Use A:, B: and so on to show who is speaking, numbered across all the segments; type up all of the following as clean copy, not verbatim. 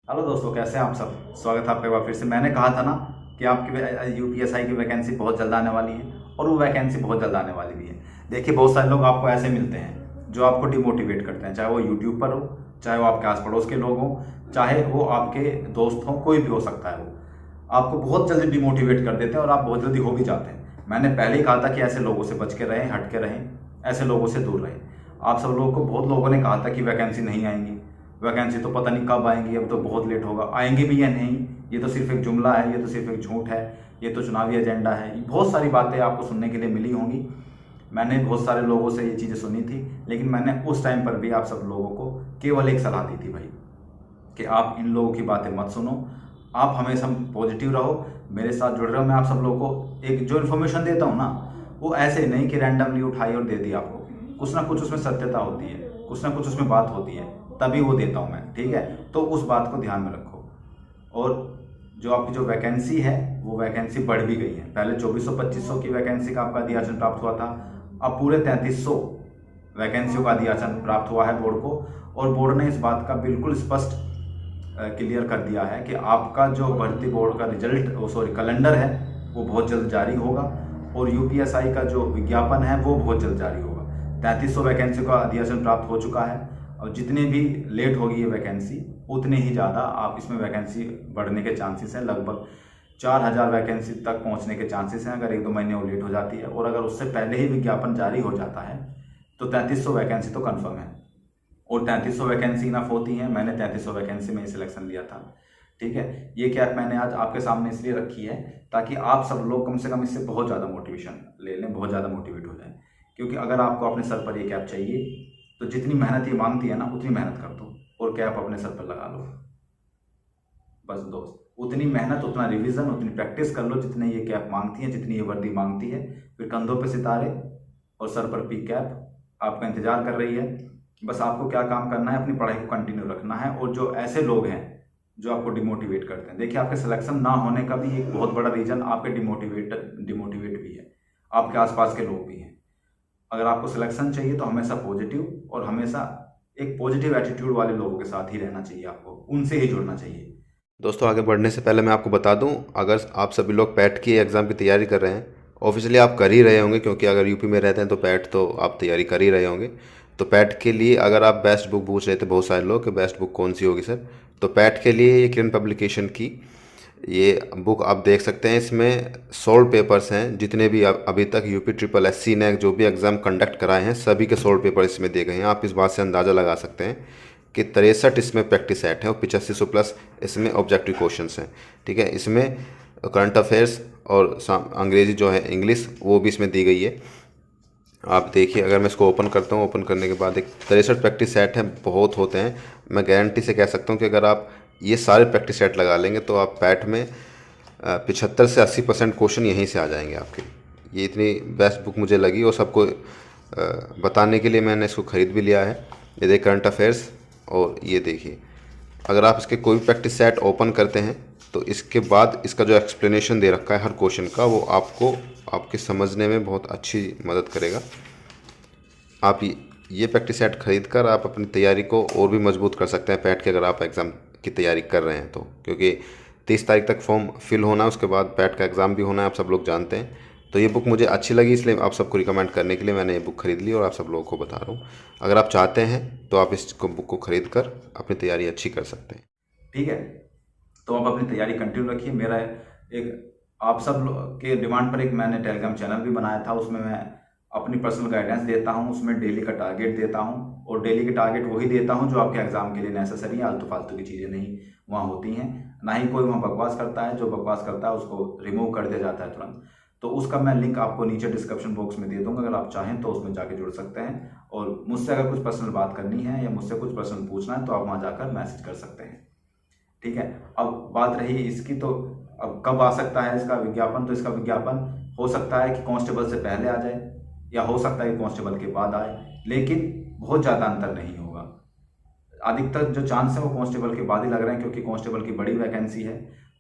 A: Hello दोस्तों, कैसे हैं आप सब। स्वागत है आपका एक बार फिर से। मैंने कहा था ना कि आपकी यूपीएसआई की वैकेंसी बहुत जल्द आने वाली है, और वो वैकेंसी बहुत जल्द आने वाली भी है। देखिए, बहुत सारे लोग आपको ऐसे मिलते हैं जो आपको डिमोटिवेट करते हैं, चाहे वो यूट्यूब पर हो, चाहे वो आपके आस पड़ोस के लोग हों, चाहे वो आपके दोस्त हों, कोई भी हो सकता है। वो आपको बहुत जल्दी डिमोटिवेट कर देते हैं और आप बहुत जल्दी हो भी जाते हैं। मैंने पहले ही कहा था कि ऐसे लोगों से बच के रहें, हट के रहें, ऐसे लोगों से दूर रहें। आप सब लोगों को बहुत लोगों ने कहा था कि वैकेंसी नहीं आएंगी, वैकेंसी तो पता नहीं कब आएंगी, अब तो बहुत लेट होगा। आएंगी भी या नहीं, ये तो सिर्फ एक जुमला है, ये तो सिर्फ एक झूठ है, ये तो चुनावी एजेंडा है। ये बहुत सारी बातें आपको सुनने के लिए मिली होंगी। मैंने बहुत सारे लोगों से ये चीज़ें सुनी थी, लेकिन मैंने उस टाइम पर भी आप सब लोगों को केवल एक सलाह दी थी भाई, कि आप इन लोगों की बातें मत सुनो, आप हमेशा पॉजिटिव रहो, मेरे साथ जुड़ रहे हो। मैं आप सब लोगों को एक जो इन्फॉर्मेशन देता हूँ ना, वो ऐसे नहीं कि रैंडमली उठाई और दे दी आपको। कुछ ना कुछ उसमें सत्यता होती है, कुछ ना कुछ उसमें बात होती है, तभी वो देता हूँ मैं। ठीक है, तो उस बात को ध्यान में रखो। और जो आपकी जो वैकेंसी है, वो वैकेंसी बढ़ भी गई है। पहले 2400-2500 की वैकेंसी का आपका अधियाचन प्राप्त हुआ था, अब पूरे 3300 वैकेंसियों का अधियाचन प्राप्त हुआ है बोर्ड को। और बोर्ड ने इस बात का बिल्कुल स्पष्ट क्लियर कर दिया है कि आपका जो भर्ती बोर्ड का कैलेंडर है, वो बहुत जल्द जारी होगा, और यूपीएसआई का जो विज्ञापन है वो बहुत जल्द जारी होगा। 3300 वैकेंसी का अधियाचन प्राप्त हो चुका है, और जितने भी लेट होगी ये वैकेंसी, उतने ही ज़्यादा आप इसमें वैकेंसी बढ़ने के चांसेस हैं। लगभग 4000 वैकेंसी तक पहुंचने के चांसेस हैं, अगर 1-2 महीने वो लेट हो जाती है। और अगर उससे पहले ही विज्ञापन जारी हो जाता है तो 3300 वैकेंसी तो कन्फर्म है। और 3300 वैकेंसी इनफ होती हैं। मैंने 3300 वैकेंसी में सिलेक्शन लिया था। ठीक है, ये कैप मैंने आज आपके सामने इसलिए रखी है ताकि आप सब लोग कम से कम इससे बहुत ज़्यादा मोटिवेशन ले लें, बहुत ज़्यादा मोटिवेट हो जाएं। क्योंकि अगर आपको अपने सर पर ये कैप चाहिए, तो जितनी मेहनत ये मांगती है ना, उतनी मेहनत कर दो और कैप अपने सर पर लगा लो। बस दोस्त, उतनी मेहनत, उतना रिवीजन, उतनी प्रैक्टिस कर लो जितने ये कैप मांगती है, जितनी ये वर्दी मांगती है। फिर कंधों पे सितारे और सर पर पी कैप आपका इंतजार कर रही है। बस आपको क्या काम करना है, अपनी पढ़ाई को कंटिन्यू रखना है। और जो ऐसे लोग हैं जो आपको डिमोटिवेट करते हैं, देखिए, आपके सिलेक्शन ना होने का भी एक बहुत बड़ा रीजन आपके डिमोटिवेट भी है, आपके आसपास के लोग भी हैं। अगर आपको सिलेक्शन चाहिए तो हमेशा पॉजिटिव और हमेशा एक पॉजिटिव एटीट्यूड वाले लोगों के साथ ही रहना चाहिए, आपको उनसे ही जुड़ना चाहिए।
B: दोस्तों, आगे बढ़ने से पहले मैं आपको बता दूं, अगर आप सभी लोग पैट की एग्ज़ाम की तैयारी कर रहे हैं, ऑफिशियली आप कर ही रहे होंगे, क्योंकि अगर यूपी में रहते हैं तो पैट तो आप तैयारी कर ही रहे होंगे। तो पैट के लिए अगर आप बेस्ट बुक पूछ रहे थे बहुत सारे लोग कि बेस्ट बुक कौन सी होगी सर, तो पैट के लिए ये किरण पब्लिकेशन की ये बुक आप देख सकते हैं। इसमें 16 पेपर्स हैं, जितने भी अभी तक यूपी ट्रिपल एससी ने जो भी एग्ज़ाम कंडक्ट कराए हैं, सभी के 16 पेपर इसमें दिए गए हैं। आप इस बात से अंदाज़ा लगा सकते हैं कि 63 इसमें प्रैक्टिस सेट है और 8500 प्लस इसमें ऑब्जेक्टिव क्वेश्चंस हैं। ठीक है, इसमें करंट अफेयर्स और अंग्रेजी जो है इंग्लिश, वो भी इसमें दी गई है। आप देखिए, अगर मैं इसको ओपन करता हूँ, ओपन करने के बाद एक 63 प्रैक्टिस सेट हैं, बहुत होते हैं। मैं गारंटी से कह सकता हूँ कि अगर आप ये सारे प्रैक्टिस सेट लगा लेंगे तो आप पैट में 75 से 80% क्वेश्चन यहीं से आ जाएंगे आपके। ये इतनी बेस्ट बुक मुझे लगी, और सबको बताने के लिए मैंने इसको ख़रीद भी लिया है। ये देखिए करंट अफेयर्स, और ये देखिए, अगर आप इसके कोई भी प्रैक्टिस सेट ओपन करते हैं तो इसके बाद इसका जो एक्सप्लेनेशन दे रखा है हर क्वेश्चन का, वो आपको आपके समझने में बहुत अच्छी मदद करेगा। आप ये प्रैक्टिस सेट खरीद कर आप अपनी तैयारी को और भी मजबूत कर सकते हैं पैट के, अगर आप एग्ज़ाम की तैयारी कर रहे हैं तो। क्योंकि 30 तारीख तक फॉर्म फिल होना है, उसके बाद पैट का एग्ज़ाम भी होना है, आप सब लोग जानते हैं। तो ये बुक मुझे अच्छी लगी, इसलिए आप सबको रिकमेंड करने के लिए मैंने ये बुक खरीद ली और आप सब लोगों को बता रहा हूँ। अगर आप चाहते हैं तो आप इस बुक को खरीद कर अपनी तैयारी अच्छी कर सकते हैं।
A: ठीक है, तो आप अपनी तैयारी कंटिन्यू रखिए। मेरा एक आप सब के डिमांड पर एक मैंने टेलीग्राम चैनल भी बनाया था, उसमें मैं अपनी पर्सनल गाइडेंस देता हूँ, उसमें डेली का टारगेट देता हूँ। और डेली के टारगेट वही देता हूँ जो आपके एग्जाम के लिए नेसेसरी है। आलतू फालतू की चीज़ें नहीं वहाँ होती हैं, ना ही कोई वहाँ बकवास करता है। जो बकवास करता है उसको रिमूव कर दिया जाता है तुरंत। तो उसका मैं लिंक आपको नीचे डिस्क्रिप्शन बॉक्स में दे दूंगा, अगर आप चाहें तो उसमें जाके जुड़ सकते हैं। और मुझसे अगर कुछ पर्सनल बात करनी है या मुझसे कुछ पर्सनल पूछना है तो आप वहाँ जाकर मैसेज कर सकते हैं। ठीक है, अब बात रही इसकी, तो अब कब आ सकता है इसका विज्ञापन। तो इसका विज्ञापन हो सकता है कि कांस्टेबल से पहले आ जाए, या हो सकता है कि कांस्टेबल के बाद आए, लेकिन बहुत ज़्यादा अंतर नहीं होगा। अधिकतर जो चांस है वो कांस्टेबल के बाद ही लग रहे हैं, क्योंकि कांस्टेबल की बड़ी वैकेंसी है।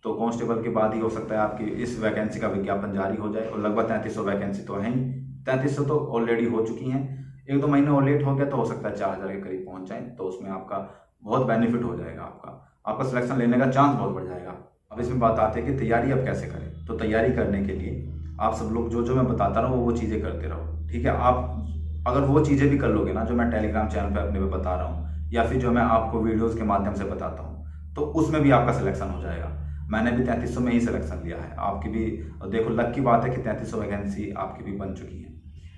A: तो कांस्टेबल के बाद ही हो सकता है आपकी इस वैकेंसी का विज्ञापन जारी हो जाए। और लगभग 3300 वैकेंसी तो है ही, 3300 तो ऑलरेडी हो चुकी हैं। 1-2 महीने और लेट हो गया तो हो सकता है 4000 के करीब पहुंच जाए, तो उसमें आपका बहुत बेनिफिट हो जाएगा आपका। आपका सिलेक्शन लेने का चांस बहुत बढ़ जाएगा। अब इसमें बात आती है कि तैयारी अब कैसे करें। तो तैयारी करने के लिए आप सब लोग जो जो मैं बताता रहा हूँ वो चीज़ें करते रहो, ठीक है। आप अगर वो चीज़ें भी कर लोगे ना जो मैं टेलीग्राम चैनल पे अपने पे बता रहा हूँ, या फिर जो मैं आपको वीडियोज़ के माध्यम से बताता हूँ, तो उसमें भी आपका सिलेक्शन हो जाएगा। मैंने भी 3300 में ही सिलेक्शन लिया है, आपकी भी देखो लक की बात है कि 3300 वैकेंसी आपकी भी बन चुकी है,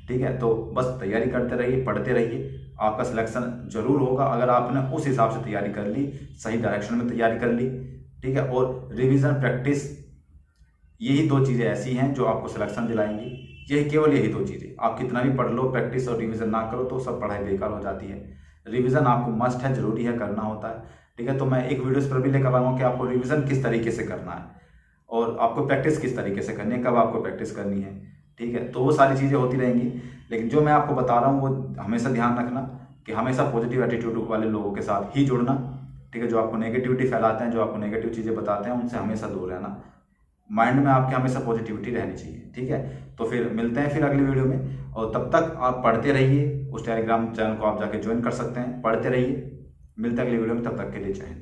A: ठीक है। तो बस तैयारी करते रहिए, पढ़ते रहिए, आपका सिलेक्शन जरूर होगा अगर आपने उस हिसाब से तैयारी कर ली, सही डायरेक्शन में तैयारी कर ली, ठीक है। और रिवीजन, प्रैक्टिस, यही दो चीज़ें ऐसी हैं जो आपको सिलेक्शन दिलाएंगी। यही केवल यही दो चीज़ें, आप कितना भी पढ़ लो, प्रैक्टिस और रिवीजन ना करो तो सब पढ़ाई बेकार हो जाती है। रिवीजन आपको मस्ट है, जरूरी है, करना होता है, ठीक है। तो मैं एक वीडियोस पर भी लेकर आऊँगा कि आपको रिवीजन किस तरीके से करना है और आपको प्रैक्टिस किस तरीके से करनी है, कब आपको प्रैक्टिस करनी है, ठीक है। तो वो सारी चीज़ें होती रहेंगी, लेकिन जो मैं आपको बता रहा हूँ वो हमेशा ध्यान रखना कि हमेशा पॉजिटिव एटीट्यूड वाले लोगों के साथ ही जुड़ना, ठीक है। जो आपको नेगेटिविटी फैलाते हैं, जो आपको नेगेटिव चीज़ें बताते हैं, उनसे हमेशा दूर रहना। माइंड में आपके हमेशा पॉजिटिविटी रहनी चाहिए, ठीक है। तो फिर मिलते हैं फिर अगली वीडियो में, और तब तक आप पढ़ते रहिए। उस टेलीग्राम चैनल को आप जाके ज्वाइन कर सकते हैं, पढ़ते रहिए। मिलते हैं अगली वीडियो में, तब तक के लिए जय हिंद।